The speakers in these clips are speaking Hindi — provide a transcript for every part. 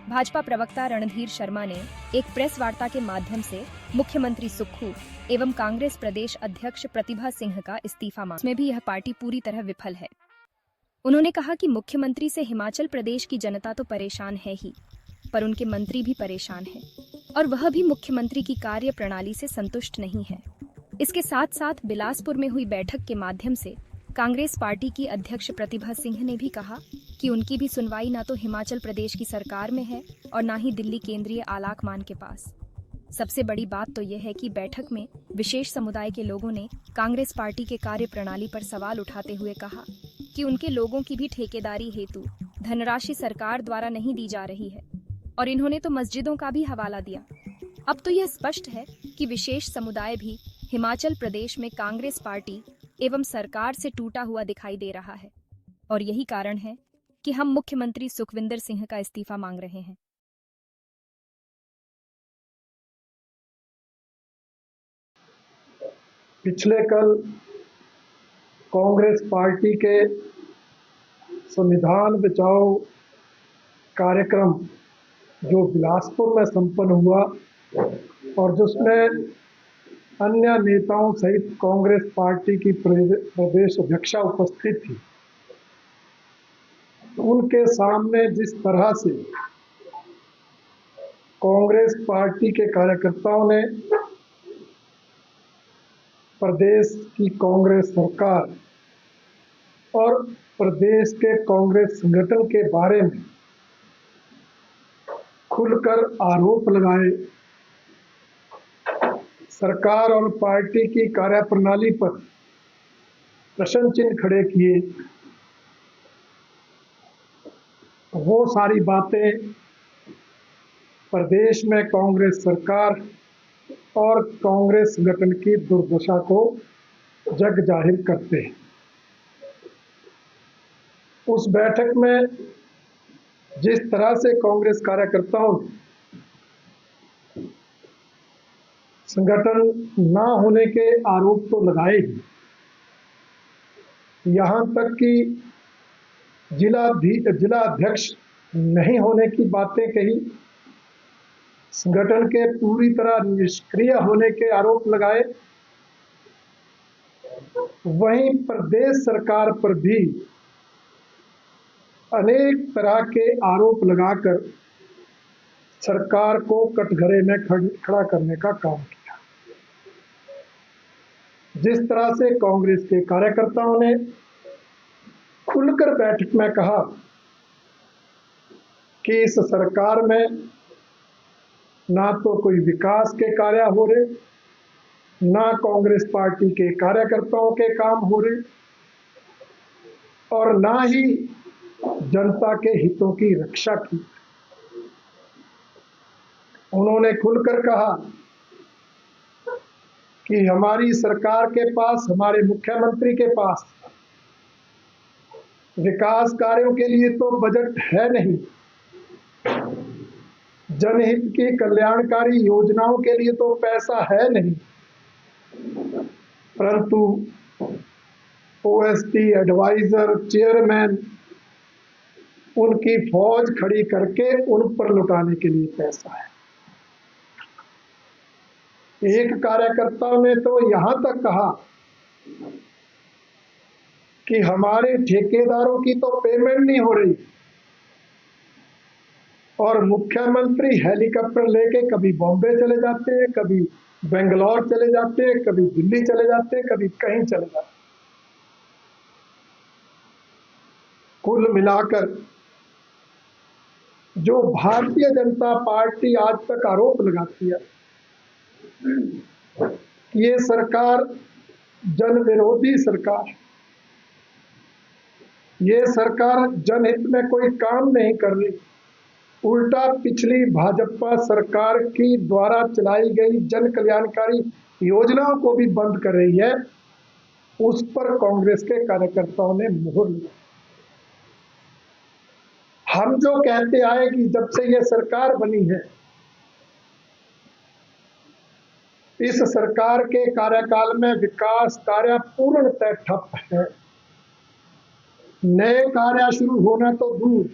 भाजपा प्रवक्ता रणधीर शर्मा ने एक प्रेस वार्ता के माध्यम से मुख्यमंत्री सुक्खू एवं कांग्रेस प्रदेश अध्यक्ष प्रतिभा सिंह का इस्तीफा मांगा। इसमें भी यह पार्टी पूरी तरह विफल है। उन्होंने कहा कि मुख्यमंत्री से हिमाचल प्रदेश की जनता तो परेशान है ही, पर उनके मंत्री भी परेशान हैं और वह भी मुख्यमंत्री की कार्य प्रणाली से संतुष्ट नहीं है। इसके साथ साथ बिलासपुर में हुई बैठक के माध्यम से कांग्रेस पार्टी की अध्यक्ष प्रतिभा सिंह ने भी कहा कि उनकी भी सुनवाई न तो हिमाचल प्रदेश की सरकार में है और न ही दिल्ली केंद्रीय आलाकमान के पास। सबसे बड़ी बात तो यह है कि बैठक में विशेष समुदाय के लोगों ने कांग्रेस पार्टी के कार्य प्रणाली पर सवाल उठाते हुए कहा कि उनके लोगों की भी ठेकेदारी हेतु धनराशि सरकार द्वारा नहीं दी जा रही है और इन्होंने तो मस्जिदों का भी हवाला दिया। अब तो यह स्पष्ट है कि विशेष समुदाय भी हिमाचल प्रदेश में कांग्रेस पार्टी एवं सरकार से टूटा हुआ दिखाई दे रहा है और यही कारण है कि हम मुख्यमंत्री सुखविंदर सिंह का इस्तीफा मांग रहे हैं। पिछले कल कांग्रेस पार्टी के संविधान बचाओ कार्यक्रम जो बिलासपुर में संपन्न हुआ और जिसमें अन्य नेताओं सहित कांग्रेस पार्टी की प्रदेश अध्यक्षा उपस्थित थी, उनके सामने जिस तरह से कांग्रेस पार्टी के कार्यकर्ताओं ने प्रदेश की कांग्रेस सरकार और प्रदेश के कांग्रेस संगठन के बारे में खुलकर आरोप लगाए, सरकार और पार्टी की कार्यप्रणाली पर प्रश्न चिन्ह खड़े किए, वो सारी बातें प्रदेश में कांग्रेस सरकार और कांग्रेस संगठन की दुर्दशा को जग जाहिर करते हैं। उस बैठक में जिस तरह से कांग्रेस कार्यकर्ताओं ने संगठन ना होने के आरोप तो लगाए ही, यहाँ तक कि जिला अध्यक्ष नहीं होने की बातें कही, संगठन के पूरी तरह निष्क्रिय होने के आरोप लगाए। वहीं प्रदेश सरकार पर भी अनेक तरह के आरोप लगाकर सरकार को कटघरे में खड़ा करने का काम किया। जिस तरह से कांग्रेस के कार्यकर्ताओं ने खुलकर बैठक में कहा कि इस सरकार में ना तो कोई विकास के कार्य हो रहे, ना कांग्रेस पार्टी के कार्यकर्ताओं के काम हो रहे और ना ही जनता के हितों की रक्षा की। उन्होंने खुलकर कहा कि हमारी सरकार के पास, हमारे मुख्यमंत्री के पास विकास कार्यों के लिए तो बजट है नहीं, जनहित की कल्याणकारी योजनाओं के लिए तो पैसा है नहीं, परंतु ओएसडी एडवाइजर, चेयरमैन, उनकी फौज खड़ी करके उन पर लुटाने के लिए पैसा है। एक कार्यकर्ता ने तो यहां तक कहा कि हमारे ठेकेदारों की तो पेमेंट नहीं हो रही और मुख्यमंत्री हेलीकॉप्टर लेके कभी बॉम्बे चले जाते हैं, कभी बेंगलोर चले जाते हैं, कभी दिल्ली चले जाते हैं, कभी कहीं चले जाते हैं। कुल मिलाकर जो भारतीय जनता पार्टी आज तक आरोप लगाती है कि ये सरकार जन विरोधी सरकार, ये सरकार जनहित में कोई काम नहीं कर रही, उल्टा पिछली भाजपा सरकार की द्वारा चलाई गई जन कल्याणकारी योजनाओं को भी बंद कर रही है, उस पर कांग्रेस के कार्यकर्ताओं ने मुहर लगाई। हम जो कहते आए कि जब से ये सरकार बनी है, इस सरकार के कार्यकाल में विकास कार्य पूर्णतः ठप है। नए कार्य शुरू होना तो दूर,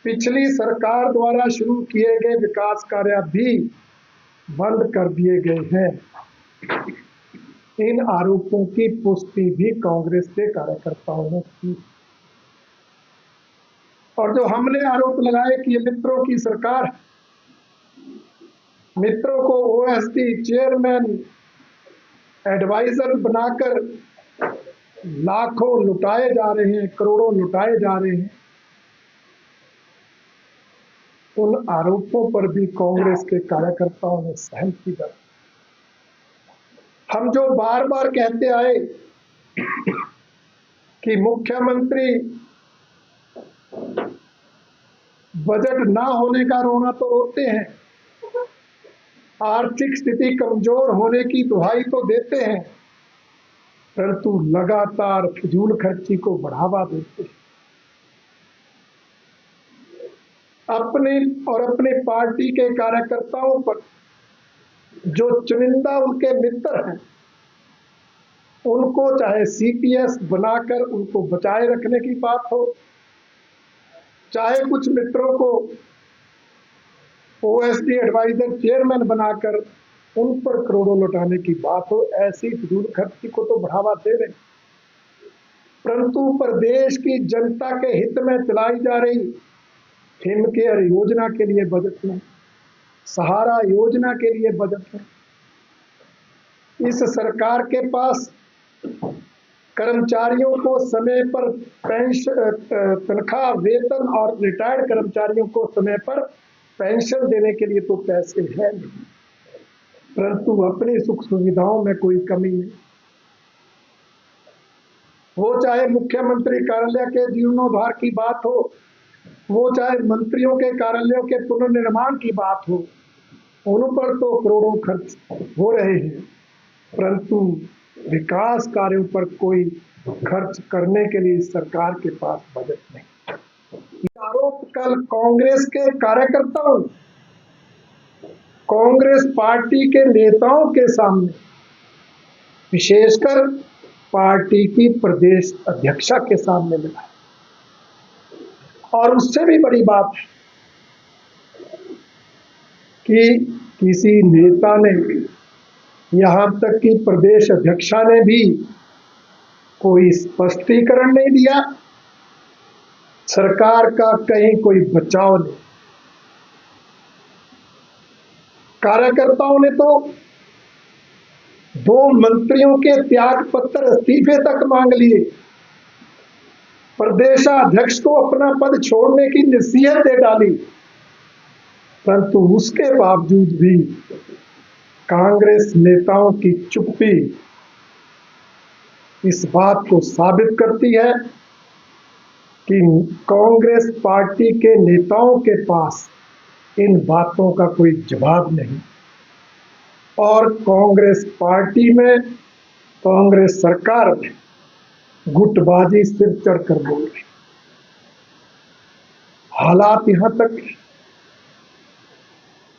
पिछली सरकार द्वारा शुरू किए गए विकास कार्य भी बंद कर दिए गए हैं। इन आरोपों की पुष्टि भी कांग्रेस के कार्यकर्ताओं ने की। और जो हमने आरोप लगाए कि ये मित्रों की सरकार, मित्रों को ओएसडी चेयरमैन एडवाइजर बनाकर लाखों लुटाए जा रहे हैं, करोड़ों लुटाए जा रहे हैं, उन आरोपों पर भी कांग्रेस के कार्यकर्ताओं ने सहमति दी। हम जो बार बार कहते आए कि मुख्यमंत्री बजट ना होने का रोना तो रोते हैं, आर्थिक स्थिति कमजोर होने की दुहाई तो देते हैं, परंतु लगातार फिजूल खर्ची को बढ़ावा देते हैं। अपने और अपने पार्टी के कार्यकर्ताओं पर जो चुनिंदा उनके मित्र हैं, उनको चाहे सीपीएस बनाकर उनको बचाए रखने की बात हो, चाहे कुछ मित्रों को ओएसडी एडवाइजर चेयरमैन बनाकर उन पर करोड़ों लौटाने की बात हो, ऐसी फिजूल खर्ची को तो बढ़ावा दे रहे, परंतु प्रदेश की जनता के हित में चलाई जा रही हिमकेयर योजना के लिए बजट में, सहारा योजना के लिए बजट में, इस सरकार के पास कर्मचारियों को समय पर पेंशन, तनख्वाह, वेतन और रिटायर्ड कर्मचारियों को समय पर पेंशन देने के लिए तो पैसे हैं नहीं, परंतु अपनी सुख सुविधाओं में कोई कमी नहीं। वो चाहे मुख्यमंत्री कार्यालय के जीर्णोद्धार की बात हो, वो चाहे मंत्रियों के कार्यालयों के पुनर्निर्माण की बात हो, उन पर तो करोड़ों खर्च हो रहे हैं, परंतु विकास कार्यों पर कोई खर्च करने के लिए सरकार के पास बजट नहीं। आरोप कल कांग्रेस के कार्यकर्ताओं, कांग्रेस पार्टी के नेताओं के सामने, विशेषकर पार्टी की प्रदेश अध्यक्षा के सामने मिला। और उससे भी बड़ी बात है कि किसी नेता ने, यहां तक कि प्रदेश अध्यक्षा ने भी कोई स्पष्टीकरण नहीं दिया, सरकार का कहीं कोई बचाव नहीं। कार्यकर्ताओं ने तो 2 मंत्रियों के त्याग पत्र, इस्तीफे तक मांग लिए, प्रदेशाध्यक्ष को अपना पद छोड़ने की नसीहत दे डाली, परंतु उसके बावजूद भी कांग्रेस नेताओं की चुप्पी इस बात को साबित करती है कि कांग्रेस पार्टी के नेताओं के पास इन बातों का कोई जवाब नहीं, और कांग्रेस पार्टी में, कांग्रेस सरकार में गुटबाजी सिर चढ़कर बोल रही। हालात यहां तक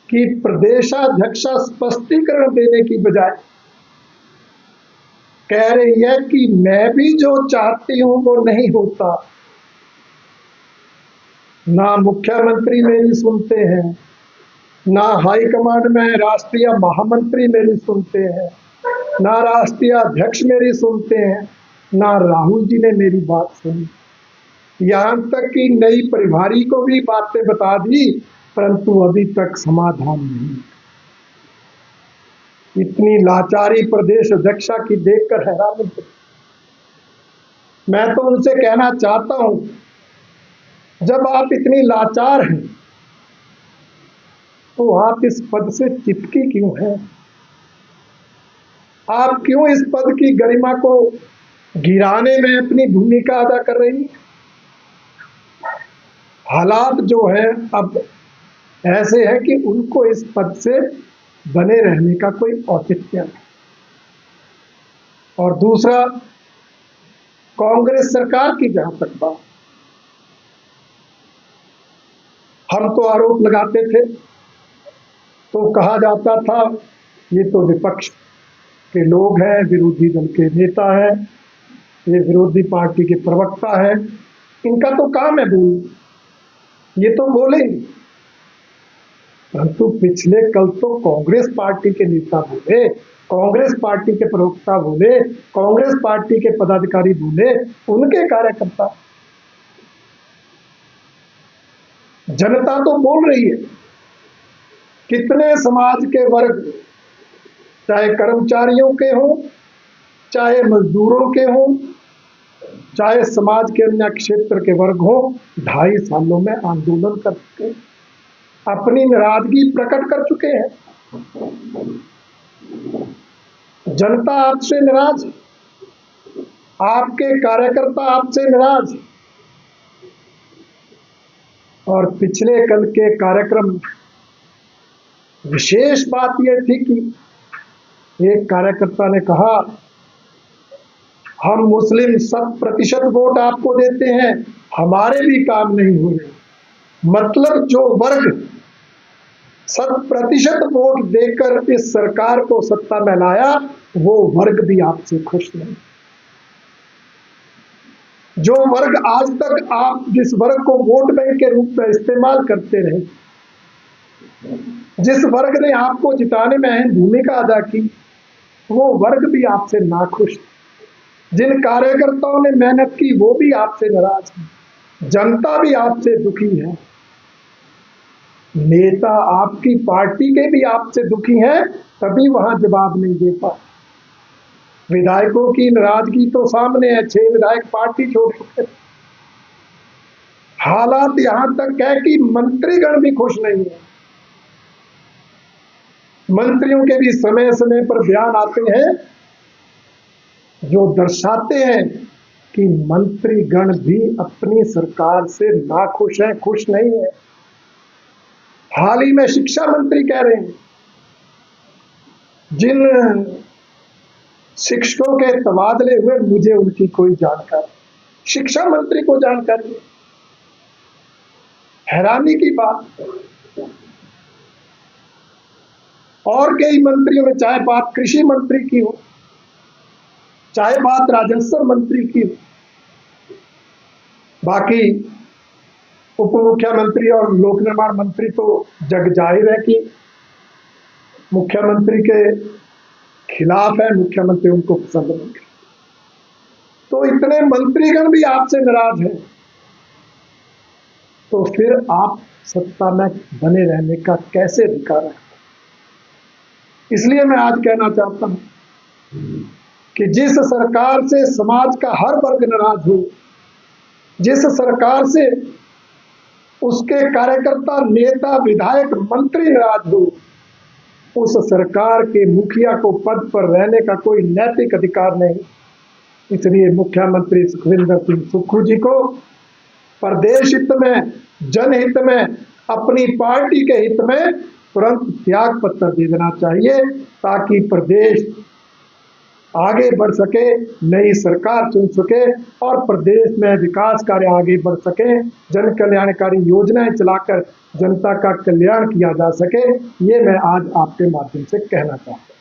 कि प्रदेशाध्यक्ष स्पष्टीकरण देने की बजाय कह रही है कि मैं भी जो चाहती हूं वो नहीं होता। ना मुख्यमंत्री मेरी सुनते हैं, ना हाईकमांड में राष्ट्रीय महामंत्री मेरी सुनते हैं, ना राष्ट्रीय अध्यक्ष मेरी सुनते हैं, ना राहुल जी ने मेरी बात सुनी। यहां तक कि नई प्रभारी को भी बातें बता दी, परंतु अभी तक समाधान नहीं। इतनी लाचारी प्रदेश अध्यक्षा की देखकर हैरान हूं। मैं तो उनसे कहना चाहता हूं, जब आप इतनी लाचार हैं तो आप इस पद से चिपकी क्यों हैं? आप क्यों इस पद की गरिमा को गिराने में अपनी भूमिका अदा कर रही हैं? हालात जो है अब ऐसे है कि उनको इस पद से बने रहने का कोई औचित्य नहीं। और दूसरा, कांग्रेस सरकार की जहां तक बात, हम तो आरोप लगाते थे तो कहा जाता था ये तो विपक्ष के लोग हैं, विरोधी दल के नेता हैं, ये विरोधी पार्टी के प्रवक्ता हैं, इनका तो काम है बोलना। ये तो बोलेंगे, परंतु पिछले कल तो कांग्रेस पार्टी के नेता बोले, कांग्रेस पार्टी के प्रवक्ता बोले, कांग्रेस पार्टी के पदाधिकारी बोले, उनके कार्यकर्ता। जनता तो बोल रही है। कितने समाज के वर्ग, चाहे कर्मचारियों के हों, चाहे मजदूरों के हों, चाहे समाज के अन्य क्षेत्र के वर्ग हों, 2.5 सालों में आंदोलन कर चुके हैं, अपनी नाराजगी प्रकट कर चुके हैं। जनता आपसे नाराज, आपके कार्यकर्ता आपसे नाराज। और पिछले कल के कार्यक्रम विशेष बात यह थी कि एक कार्यकर्ता ने कहा, हम मुस्लिम 100% वोट आपको देते हैं, हमारे भी काम नहीं हो रहे। मतलब जो वर्ग 100% वोट देकर इस सरकार को सत्ता में लाया, वो वर्ग भी आपसे खुश नहीं। जो वर्ग आज तक आप जिस वर्ग को वोट बैंक के रूप में इस्तेमाल करते रहे, जिस वर्ग ने आपको जिताने में अहम भूमिका अदा की, वो वर्ग भी आपसे नाखुश। जिन कार्यकर्ताओं ने मेहनत की, वो भी आपसे नाराज है। जनता भी आपसे दुखी है। नेता आपकी पार्टी के भी आपसे दुखी हैं, तभी वहां जवाब नहीं दे पा। विधायकों की नाराजगी तो सामने है, 6 विधायक पार्टी छोड़ चुके। हालात यहां तक है कि मंत्रीगण भी खुश नहीं है। मंत्रियों के भी समय समय पर बयान आते हैं जो दर्शाते हैं कि मंत्रीगण भी अपनी सरकार से नाखुश हैं, खुश नहीं है। हाल ही में शिक्षा मंत्री कह रहे हैं, जिन शिक्षकों के तबादले हुए मुझे उनकी कोई जानकारी, शिक्षा मंत्री को जानकारी। हैरानी की बात। और कई मंत्रियों में, चाहे बात कृषि मंत्री की हो, चाहे बात राजस्व मंत्री की हो, बाकी उप मुख्यमंत्री और लोक निर्माण मंत्री तो जग जाहिर है कि मुख्यमंत्री के खिलाफ है, मुख्यमंत्री उनको पसंद नहीं करते। तो इतने मंत्रीगण भी आपसे नाराज हैं, तो फिर आप सत्ता में बने रहने का कैसे अधिकार है? इसलिए मैं आज कहना चाहता हूं कि जिस सरकार से समाज का हर वर्ग नाराज हो, जिस सरकार से उसके कार्यकर्ता, नेता, विधायक, मंत्री नाराज हो, उस सरकार के मुखिया को पद पर रहने का कोई नैतिक अधिकार नहीं। इसलिए मुख्यमंत्री सुखविंदर सिंह सुक्खू जी को प्रदेश हित में, जनहित में, अपनी पार्टी के हित में तुरंत त्याग पत्र दे देना चाहिए, ताकि प्रदेश आगे बढ़ सके, नई सरकार चुन सके और प्रदेश में विकास कार्य आगे बढ़ सके, जन कल्याणकारी योजनाएं चलाकर जनता का कल्याण किया जा सके। ये मैं आज आपके माध्यम से कहना चाहता हूं।